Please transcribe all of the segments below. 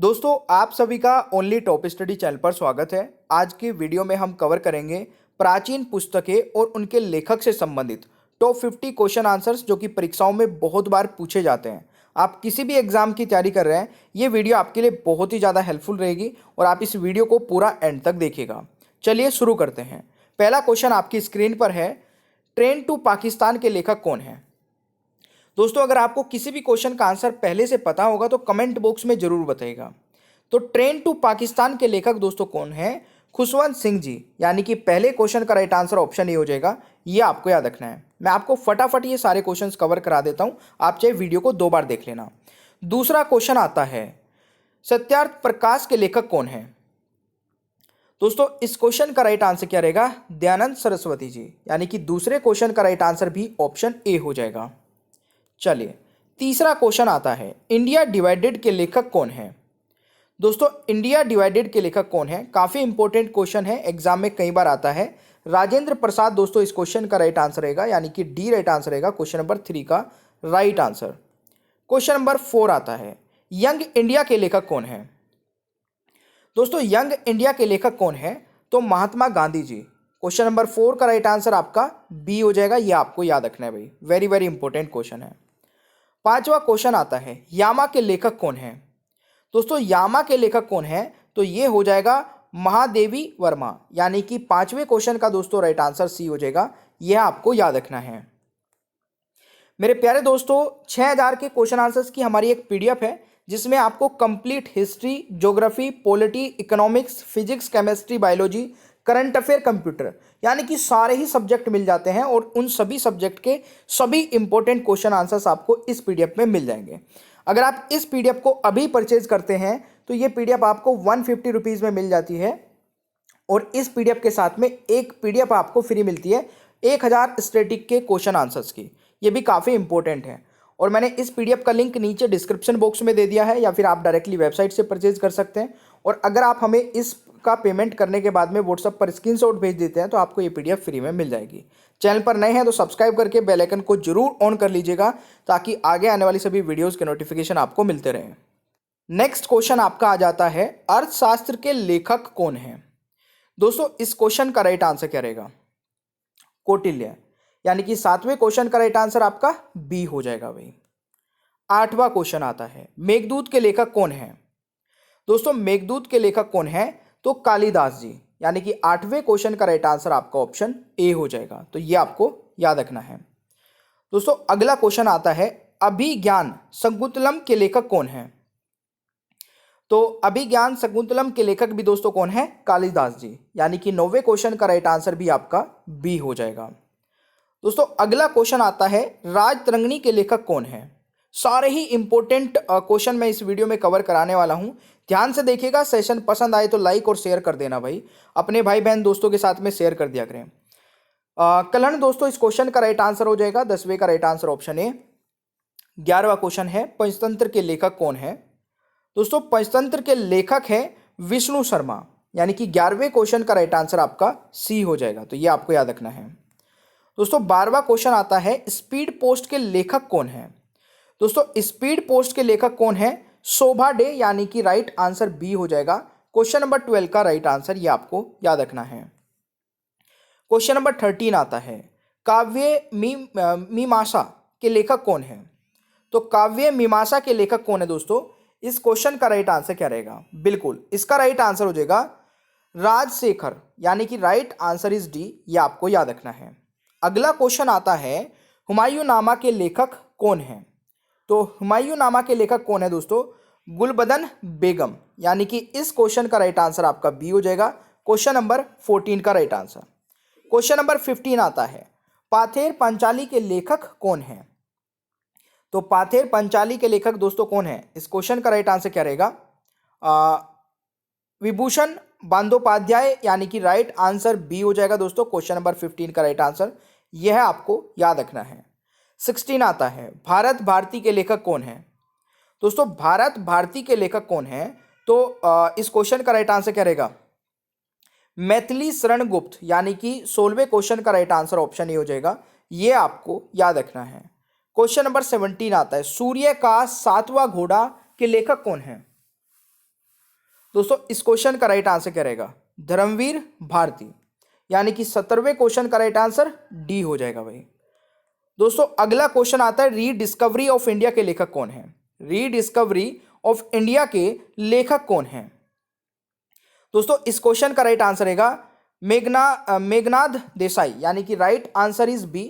दोस्तों आप सभी का ओनली टॉप स्टडी चैनल पर स्वागत है। आज की वीडियो में हम कवर करेंगे प्राचीन पुस्तकें और उनके लेखक से संबंधित टॉप 50 क्वेश्चन आंसर्स जो कि परीक्षाओं में बहुत बार पूछे जाते हैं। आप किसी भी एग्जाम की तैयारी कर रहे हैं, ये वीडियो आपके लिए बहुत ही ज़्यादा हेल्पफुल रहेगी और आप इस वीडियो को पूरा एंड तक देखिएगा। चलिए शुरू करते हैं। पहला क्वेश्चन आपकी स्क्रीन पर है, ट्रेन टू पाकिस्तान के लेखक कौन है? दोस्तों अगर आपको किसी भी क्वेश्चन का आंसर पहले से पता होगा तो कमेंट बॉक्स में जरूर बताइएगा। तो ट्रेन टू पाकिस्तान के लेखक दोस्तों कौन है? खुशवंत सिंह जी। यानी कि पहले क्वेश्चन का राइट आंसर ऑप्शन ए हो जाएगा। ये आपको याद रखना है। मैं आपको फटाफट ये सारे क्वेश्चंस कवर करा देता हूं, आप चाहे वीडियो को 2 बार देख लेना। दूसरा क्वेश्चन आता है, सत्यार्थ प्रकाश के लेखक कौन है? दोस्तों इस क्वेश्चन का राइट आंसर क्या रहेगा? दयानंद सरस्वती जी। यानी कि दूसरे क्वेश्चन का राइट आंसर भी ऑप्शन ए हो जाएगा। चलिए तीसरा क्वेश्चन आता है, इंडिया डिवाइडेड के लेखक कौन है? दोस्तों इंडिया डिवाइडेड के लेखक कौन है? काफी इंपॉर्टेंट क्वेश्चन है, एग्जाम में कई बार आता है। राजेंद्र प्रसाद दोस्तों इस क्वेश्चन का राइट आंसर रहेगा, यानी कि डी राइट आंसर रहेगा क्वेश्चन नंबर 3 का राइट आंसर। क्वेश्चन नंबर 4 आता है, यंग इंडिया के लेखक कौन है? दोस्तों यंग इंडिया के लेखक कौन है? तो महात्मा गांधी जी। क्वेश्चन नंबर 4 का राइट आंसर आपका बी हो जाएगा। ये आपको याद रखना है भाई, वेरी वेरी इंपॉर्टेंट क्वेश्चन है। पांचवा क्वेश्चन आता है, यामा के लेखक कौन है? दोस्तों यामा के लेखक कौन है? तो ये हो जाएगा महादेवी वर्मा। यानी कि पांचवें क्वेश्चन का दोस्तों राइट आंसर सी हो जाएगा। यह आपको याद रखना है। मेरे प्यारे दोस्तों 6000 के क्वेश्चन आंसर्स की हमारी एक पीडीएफ है, जिसमें आपको complete history, geography, polity, economics, physics, chemistry, biology, current affair, computer, यानी कि सारे ही सब्जेक्ट मिल जाते हैं और उन सभी सब्जेक्ट के सभी इंपॉर्टेंट क्वेश्चन आंसर्स आपको इस पीडीएफ में मिल जाएंगे। अगर आप इस पीडीएफ को अभी परचेज करते हैं तो ये पीडीएफ आपको 150 रुपीज़ में मिल जाती है और इस पीडीएफ के साथ में एक पीडीएफ आपको फ्री मिलती है 1000 स्टैटिक के क्वेश्चन आंसर्स की। ये भी काफ़ी इंपॉर्टेंट है और मैंने इस पीडीएफ का लिंक नीचे डिस्क्रिप्शन बॉक्स में दे दिया है, या फिर आप डायरेक्टली वेबसाइट से परचेज कर सकते हैं। और अगर आप हमें इसका पेमेंट करने के बाद में व्हाट्सएप पर स्क्रीनशॉट भेज देते हैं तो आपको ये पीडीएफ फ्री में मिल जाएगी। चैनल पर नए हैं तो सब्सक्राइब करके बेल आइकन को जरूर ऑन कर लीजिएगा, ताकि आगे आने वाली सभी वीडियोज़ के नोटिफिकेशन आपको मिलते रहें। नेक्स्ट क्वेश्चन आपका आ जाता है, अर्थशास्त्र के लेखक कौन है? दोस्तों इस क्वेश्चन का राइट आंसर क्या रहेगा? कौटिल्य। यानी कि 7वें क्वेश्चन का राइट आंसर आपका बी हो जाएगा भाई। 8वां क्वेश्चन आता है, मेघदूत के लेखक कौन है? दोस्तों मेघदूत के लेखक कौन है? तो कालिदास जी। यानी कि 8वें क्वेश्चन का राइट आंसर आपका ऑप्शन ए हो जाएगा। तो ये आपको याद रखना है। दोस्तों अगला क्वेश्चन आता है, अभिज्ञान शकुंतलम के लेखक कौन है? तो अभिज्ञान शकुंतलम के लेखक भी दोस्तों कौन है? कालिदास जी। यानी कि 9वें क्वेश्चन का राइट आंसर भी आपका बी हो जाएगा। दोस्तों अगला क्वेश्चन आता है, राजतरंगिणी के लेखक कौन है? सारे ही इंपॉर्टेंट क्वेश्चन मैं इस वीडियो में कवर कराने वाला हूं, ध्यान से देखिएगा। सेशन पसंद आए तो लाइक और शेयर कर देना भाई, अपने भाई बहन दोस्तों के साथ में शेयर कर दिया करें। कल्याण दोस्तों इस क्वेश्चन का राइट आंसर हो जाएगा 10वें का राइट आंसर ऑप्शन ए। 11वां क्वेश्चन है, पंचतंत्र के लेखक कौन है? दोस्तों पंचतंत्र के लेखक है विष्णु शर्मा। यानी कि 11वें क्वेश्चन का राइट आंसर आपका सी हो जाएगा। तो ये आपको याद रखना है। दोस्तों 12वां क्वेश्चन आता है, स्पीड पोस्ट के लेखक कौन है? दोस्तों स्पीड पोस्ट के लेखक कौन है? शोभा डे। यानी कि राइट आंसर बी हो जाएगा। क्वेश्चन नंबर 12 का राइट आंसर ये आपको याद रखना है। क्वेश्चन नंबर 13 आता है, काव्य मीमांसा के लेखक कौन है? तो काव्य मीमांसा के लेखक कौन है दोस्तों? इस क्वेश्चन का राइट आंसर क्या रहेगा? बिल्कुल इसका राइट आंसर हो जाएगा राजशेखर। यानी कि राइट आंसर इज डी। ये आपको याद रखना है। अगला क्वेश्चन आता है, हुमायूंनामा के लेखक कौन है? तो हुमायूंनामा के लेखक कौन है दोस्तों? गुलबदन बेगम। यानी कि इस क्वेश्चन का राइट आंसर आपका बी हो जाएगा। क्वेश्चन नंबर 14 का राइट आंसर। क्वेश्चन नंबर 15 आता है, पाथेर पांचाली के लेखक कौन है? तो पाथेर पांचाली के लेखक दोस्तों कौन है? इस क्वेश्चन का राइट आंसर क्या रहेगा? विभूषण बंदोपाध्याय। यानी कि राइट आंसर बी हो जाएगा दोस्तों। क्वेश्चन नंबर 15 का राइट आंसर यह आपको याद रखना है। 16 आता है, भारत भारती के लेखक कौन है? दोस्तों भारत भारती के लेखक कौन है? तो इस क्वेश्चन का राइट आंसर क्या रहेगा? मैथिली शरण गुप्त। यानी कि 16वें क्वेश्चन का राइट आंसर ऑप्शन ए हो जाएगा। ये आपको याद रखना है। क्वेश्चन नंबर 17 आता है, सूर्य का 7वां घोड़ा के लेखक कौन है? दोस्तों इस क्वेश्चन का राइट आंसर क्या रहेगा? धर्मवीर भारती, यानी कि 17वें क्वेश्चन का राइट आंसर डी हो जाएगा भाई। दोस्तों अगला क्वेश्चन आता है, रीडिस्कवरी ऑफ इंडिया के लेखक कौन है? रीडिस्कवरी ऑफ इंडिया के लेखक कौन है? दोस्तों इस क्वेश्चन का राइट आंसर रहेगा मेघनाद देसाई, यानी कि राइट आंसर इज बी।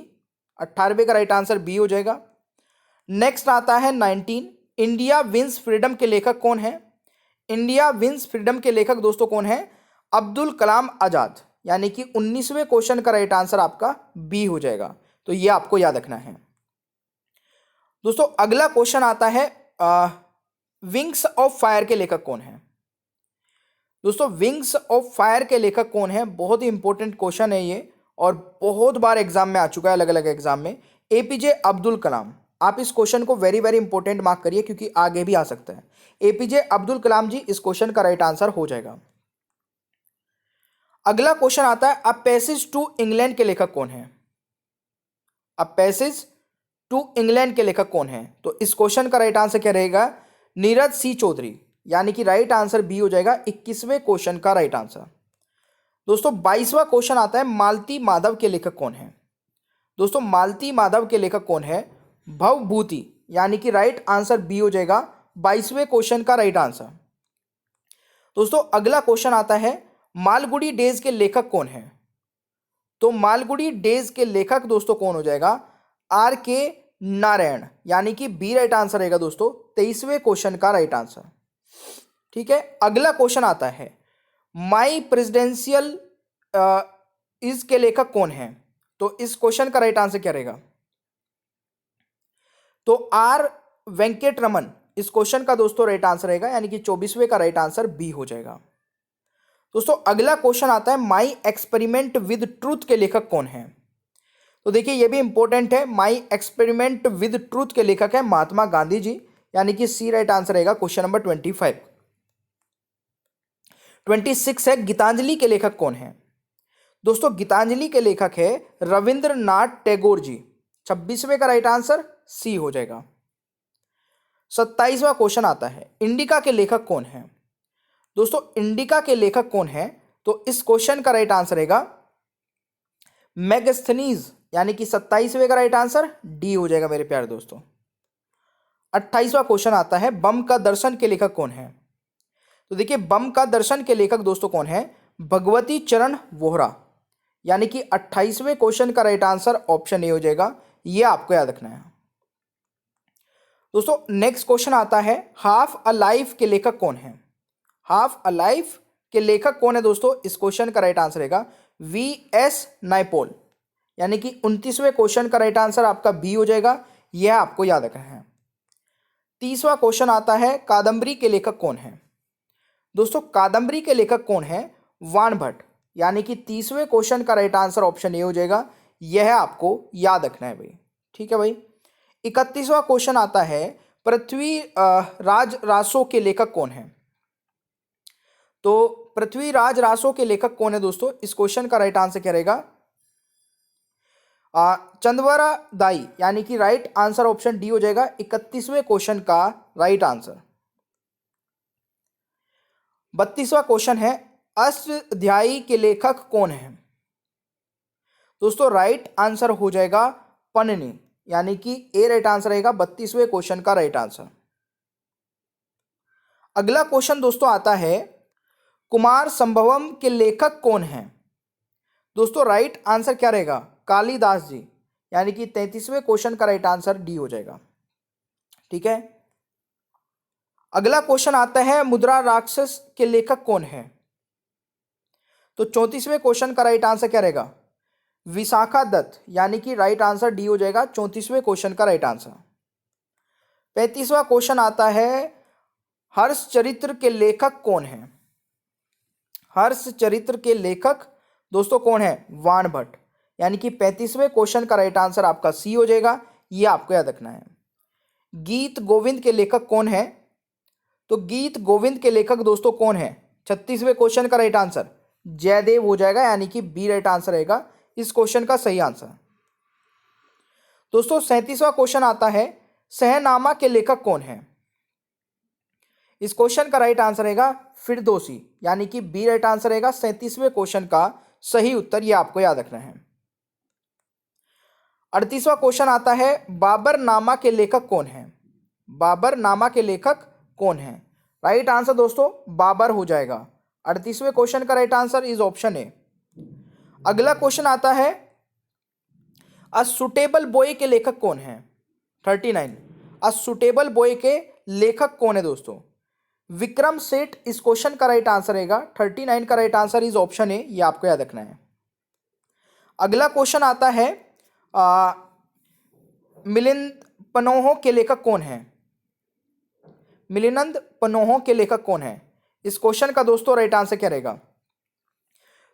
18वें का राइट आंसर बी हो जाएगा। नेक्स्ट आता है 19, इंडिया विंस फ्रीडम के लेखक कौन है? इंडिया विंस फ्रीडम के लेखक दोस्तों कौन है? अब्दुल कलाम आजाद, यानी कि 19वें क्वेश्चन का राइट आंसर आपका बी हो जाएगा। तो ये आपको याद रखना है। दोस्तों अगला क्वेश्चन आता है, विंग्स ऑफ फायर के लेखक कौन है? दोस्तों विंग्स ऑफ फायर के लेखक कौन है? बहुत ही इंपॉर्टेंट क्वेश्चन है ये, और बहुत बार एग्जाम में आ चुका है, अलग अलग एग्जाम में। एपीजे अब्दुल कलाम। आप इस क्वेश्चन को वेरी वेरी इंपॉर्टेंट मार्क करिए, क्योंकि आगे भी आ सकता है। एपीजे अब्दुल कलाम जी इस क्वेश्चन का राइट आंसर हो जाएगा। अगला क्वेश्चन आता है, अ पैसेज टू इंग्लैंड के लेखक कौन है? अ पैसेज टू इंग्लैंड के लेखक कौन है? तो इस क्वेश्चन का राइट आंसर क्या रहेगा? नीरज सी चौधरी, यानी कि राइट आंसर बी हो जाएगा 21वें क्वेश्चन का राइट आंसर। दोस्तों 22वां क्वेश्चन आता है, मालती माधव के लेखक कौन है? दोस्तों मालती माधव के लेखक कौन है? भवभूति, यानी कि राइट आंसर बी हो जाएगा 22वें क्वेश्चन का राइट आंसर। दोस्तों अगला क्वेश्चन आता है, मालगुडी डेज के लेखक कौन है? तो मालगुडी डेज के लेखक दोस्तों कौन हो जाएगा? आर के नारायण, यानी कि बी राइट आंसर रहेगा दोस्तों 23वें क्वेश्चन का राइट आंसर। ठीक है, अगला क्वेश्चन आता है, माई प्रेसिडेंशियल इज के लेखक कौन है? तो इस क्वेश्चन का राइट आंसर क्या रहेगा? तो आर वेंकट रमन इस क्वेश्चन का दोस्तों राइट आंसर रहेगा, यानी कि 24वें का राइट आंसर बी हो जाएगा। दोस्तों अगला क्वेश्चन आता है, माई एक्सपेरिमेंट विद ट्रूथ के लेखक कौन है? तो देखिए ये भी इंपॉर्टेंट है। माई एक्सपेरिमेंट विद ट्रूथ के लेखक है महात्मा गांधी जी, यानी कि सी राइट आंसर रहेगा क्वेश्चन नंबर 25। 26 है, गीतांजलि के लेखक कौन है? दोस्तों गीतांजलि के लेखक है रविंद्रनाथ टैगोर जी। 26वें का राइट आंसर सी हो जाएगा। 27वां क्वेश्चन आता है, इंडिका के लेखक कौन है? दोस्तों इंडिका के लेखक कौन है? तो इस क्वेश्चन का राइट आंसर रहेगा मैगस्थनीज, यानी कि 27वें का राइट आंसर डी हो जाएगा मेरे प्यारे दोस्तों। 28वां क्वेश्चन आता है, बम का दर्शन के लेखक कौन है? तो देखिए बम का दर्शन के लेखक दोस्तों कौन है? भगवती चरण वोहरा, यानी कि 28वें क्वेश्चन का राइट आंसर ऑप्शन ए हो जाएगा। यह आपको याद रखना है। दोस्तों नेक्स्ट क्वेश्चन आता है, हाफ अ लाइफ के लेखक कौन है? हाफ अ लाइफ के लेखक कौन है दोस्तों? इस क्वेश्चन का राइट आंसर रहेगा वी एस नायपॉल, यानी कि 29वें क्वेश्चन का राइट आंसर आपका बी हो जाएगा। यह आपको याद रखना है। 30वां क्वेश्चन आता है, कादम्बरी के लेखक कौन है? दोस्तों कादम्बरी के लेखक कौन है? वाण भट्ट, यानी कि 30वें क्वेश्चन का राइट आंसर ऑप्शन ए हो जाएगा। यह आपको याद रखना है भाई। ठीक है भाई। 31वां क्वेश्चन आता है, पृथ्वी राज रासो के लेखक कौन है? तो पृथ्वीराज रासो के लेखक कौन है दोस्तों? इस क्वेश्चन का राइट आंसर क्या रहेगा? चंदवरा दाई, यानी कि राइट आंसर ऑप्शन डी हो जाएगा 31वें क्वेश्चन का राइट आंसर। 32वां क्वेश्चन है, अष्टाध्यायी के लेखक कौन है? दोस्तों राइट आंसर हो जाएगा पन्नी, यानी कि ए राइट आंसर रहेगा 32वें क्वेश्चन का राइट आंसर। अगला क्वेश्चन दोस्तों आता है, कुमार संभवम के लेखक कौन है? दोस्तों राइट आंसर क्या रहेगा? कालिदास जी, यानी कि 33वें क्वेश्चन का राइट आंसर डी हो जाएगा। ठीक है। अगला क्वेश्चन आता है, मुद्रा राक्षस के लेखक कौन है? तो 34वें क्वेश्चन का राइट आंसर क्या रहेगा? विशाखा दत्त, यानी कि राइट आंसर डी हो जाएगा 34वें क्वेश्चन का राइट आंसर। 35वां क्वेश्चन आता है, हर्ष चरित्र के लेखक कौन है? हर्ष चरित्र के लेखक दोस्तों कौन है? वाण भट्ट, यानी कि 35वें क्वेश्चन का राइट आंसर आपका सी हो जाएगा। यह आपको याद रखना है। गीत गोविंद के लेखक कौन है? तो गीत गोविंद के लेखक दोस्तों कौन है? 36वें क्वेश्चन का राइट आंसर जयदेव हो जाएगा, यानी कि बी राइट आंसर रहेगा इस क्वेश्चन का सही आंसर। दोस्तों 37वां क्वेश्चन आता है, सहनामा के लेखक कौन है? इस क्वेश्चन का राइट आंसर रहेगा फिरदौसी, यानी कि बी राइट आंसर रहेगा 37वें क्वेश्चन का सही उत्तर, ये आपको याद रखना है। 38वां क्वेश्चन आता है, बाबरनामा के लेखक कौन है? बाबरनामा के लेखक कौन है? राइट आंसर दोस्तों बाबर हो जाएगा। 38वें क्वेश्चन का right answer is option A. अगला क्वेश्चन आता है, अ सुटेबल बॉय के लेखक कौन है? 39। अ सुटेबल बॉय के लेखक कौन है दोस्तों? विक्रम सेठ इस क्वेश्चन का राइट आंसर रहेगा। 39 का right answer is option A, ये आपको याद रखना है। अगला क्वेश्चन आता है, मिलिंद पनोह के लेखक कौन है? मिलिंद पनोह के लेखक कौन है? इस क्वेश्चन का दोस्तों राइट आंसर क्या रहेगा?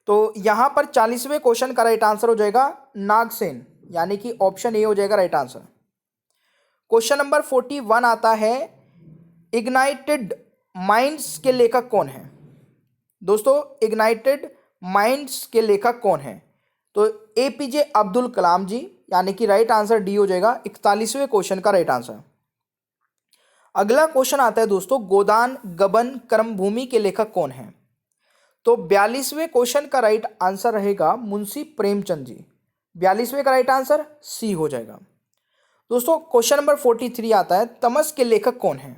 तो यहां पर 40वें क्वेश्चन का राइट आंसर हो जाएगा नागसेन, यानी कि ऑप्शन ए हो जाएगा राइट आंसर। क्वेश्चन नंबर 41 आता है, इग्नाइटेड माइंड्स के लेखक कौन है? दोस्तों इग्नाइटेड माइंड्स के लेखक कौन है? तो एपीजे अब्दुल कलाम जी, यानी कि राइट आंसर डी हो जाएगा 41वें क्वेश्चन का राइट आंसर। अगला क्वेश्चन आता है दोस्तों, गोदान गबन कर्मभूमि के लेखक कौन है? तो 42वें क्वेश्चन का राइट आंसर रहेगा मुंशी प्रेमचंद जी। 42वें का राइट आंसर सी हो जाएगा। दोस्तों क्वेश्चन नंबर 43 आता है, तमस के लेखक कौन है?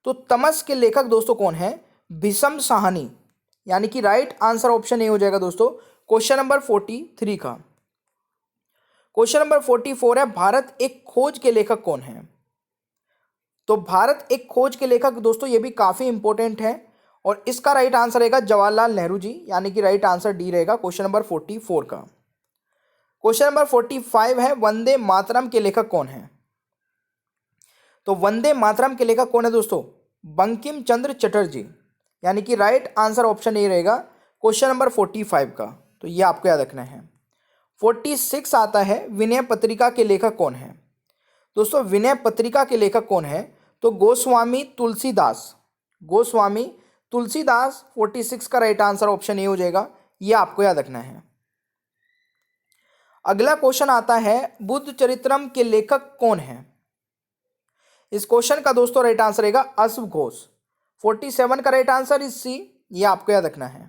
तो तमस के लेखक दोस्तों कौन है? भीष्म साहनी, यानी कि राइट आंसर ऑप्शन ए हो जाएगा दोस्तों क्वेश्चन नंबर 43 का। क्वेश्चन नंबर 44 है, भारत एक खोज के लेखक कौन है? तो भारत एक खोज के लेखक दोस्तों ये भी काफी इंपॉर्टेंट है, और इसका राइट आंसर रहेगा जवाहरलाल नेहरू जी, यानी कि राइट आंसर डी रहेगा क्वेश्चन नंबर 44 का। क्वेश्चन नंबर 45 है, वंदे मातरम के लेखक कौन है? तो वंदे मातरम के लेखक कौन है दोस्तों? बंकिम चंद्र चटर्जी, यानी कि राइट आंसर ऑप्शन ए रहेगा क्वेश्चन नंबर 45 का, तो ये आपको याद रखना है। 46 आता है, विनय पत्रिका के लेखक कौन है? दोस्तों विनय पत्रिका के लेखक कौन है? तो गोस्वामी तुलसीदास। गोस्वामी तुलसीदास 46 का राइट आंसर ऑप्शन ए हो जाएगा, ये आपको याद रखना है। अगला क्वेश्चन आता है, बुद्ध चरित्रम के लेखक कौन है? इस क्वेश्चन का दोस्तों राइट आंसर रहेगा अश्व घोष। 47 का राइट आंसर इज सी, ये आपको याद रखना है।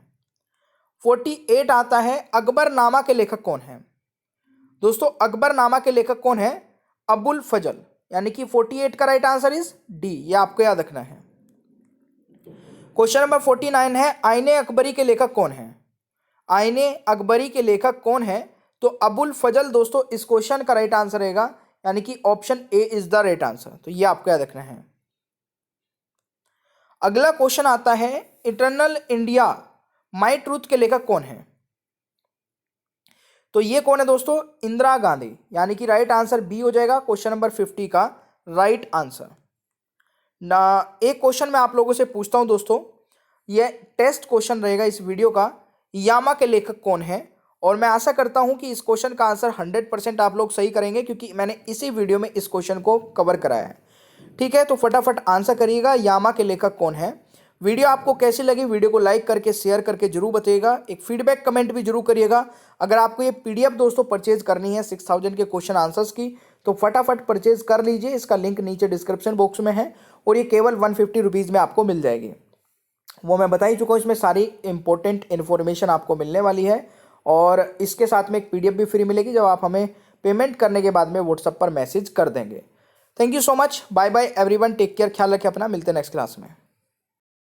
48 आता है, अकबरनामा के लेखक कौन है? दोस्तों अकबरनामा के लेखक कौन है? अबुल फजल, यानी कि 48 का राइट आंसर इज डी, ये आपको याद रखना है। क्वेश्चन नंबर 49 है, आईने अकबरी के लेखक कौन है? आईने अकबरी के लेखक कौन है? तो अबुल फजल दोस्तों इस क्वेश्चन का राइट आंसर रहेगा, यानी कि option A is the right answer, तो ये आपको याद रखना है। अगला क्वेश्चन आता है, इटर्नल इंडिया माई ट्रूथ के लेखक कौन है? तो ये कौन है दोस्तों? इंदिरा गांधी, यानी कि राइट आंसर बी हो जाएगा क्वेश्चन नंबर 50 का राइट आंसर ना। एक क्वेश्चन मैं आप लोगों से पूछता हूं दोस्तों, ये टेस्ट क्वेश्चन रहेगा इस वीडियो का, यामा के लेखक कौन है? और मैं आशा करता हूं कि इस क्वेश्चन का आंसर 100% आप लोग सही करेंगे, क्योंकि मैंने इसी वीडियो में इस क्वेश्चन को कवर कराया है। ठीक है, तो फटाफट आंसर करिएगा, यामा के लेखक कौन है। वीडियो आपको कैसी लगी, वीडियो को लाइक करके शेयर करके जरूर बताइएगा, एक फीडबैक कमेंट भी जरूर करिएगा। अगर आपको ये पीडीएफ दोस्तों परचेज करनी है 6000 के क्वेश्चन आंसर्स की, तो फटाफट परचेज कर लीजिए, इसका लिंक नीचे डिस्क्रिप्शन बॉक्स में है, और ये केवल 150 रुपीज़ में आपको मिल जाएगी। वो मैं बता ही चुका हूँ, इसमें सारी इंपॉर्टेंट इन्फॉर्मेशन आपको मिलने वाली है, और इसके साथ में एक पीडीएफ भी फ्री मिलेगी जब आप हमें पेमेंट करने के बाद में व्हाट्सएप पर मैसेज कर देंगे। Thank you so much, bye bye everyone, take care, ख्याल रखें अपना, मिलते हैं नेक्स्ट क्लास में।